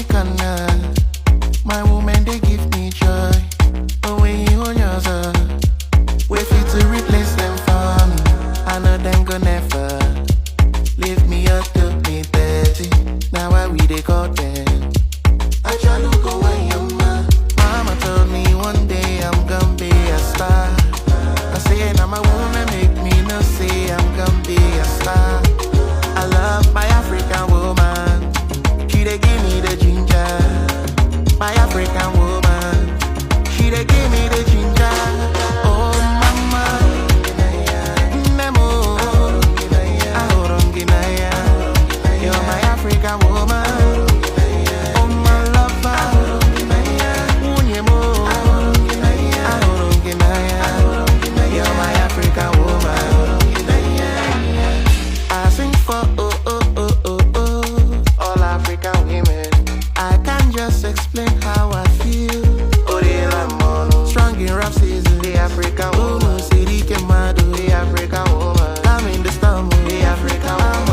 corner. My woman, they give me joy. Oh, when you on yours, wait for you to replace them for me. I know them go never leave me up to me 30. Now why we they call them? I try to go away, mama told me one day I'm gonna be a star. I say now my woman make me no say I'm gonna be a star. I love my African woman. She dey give me the ginger. My African woman. She dey give me the ginger. Oh mama, Nemo, Ahorongina. You're my African woman. Oh my lover, Unyemo, Ahorongina. You're my African woman. I sing for all African women. I can't just explain how I feel. Strong in rap season, the African woman. City Kemado, the African woman. I'm in the storm, the African woman.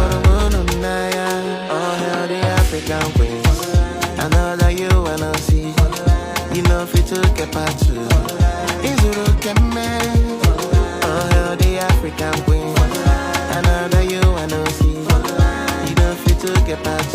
Oh hell, the African queens. I know that you wanna see. You know fit to get part two. Izuru Keme. Oh hell, the African queens. I know that you wanna see. You know fit to get part two.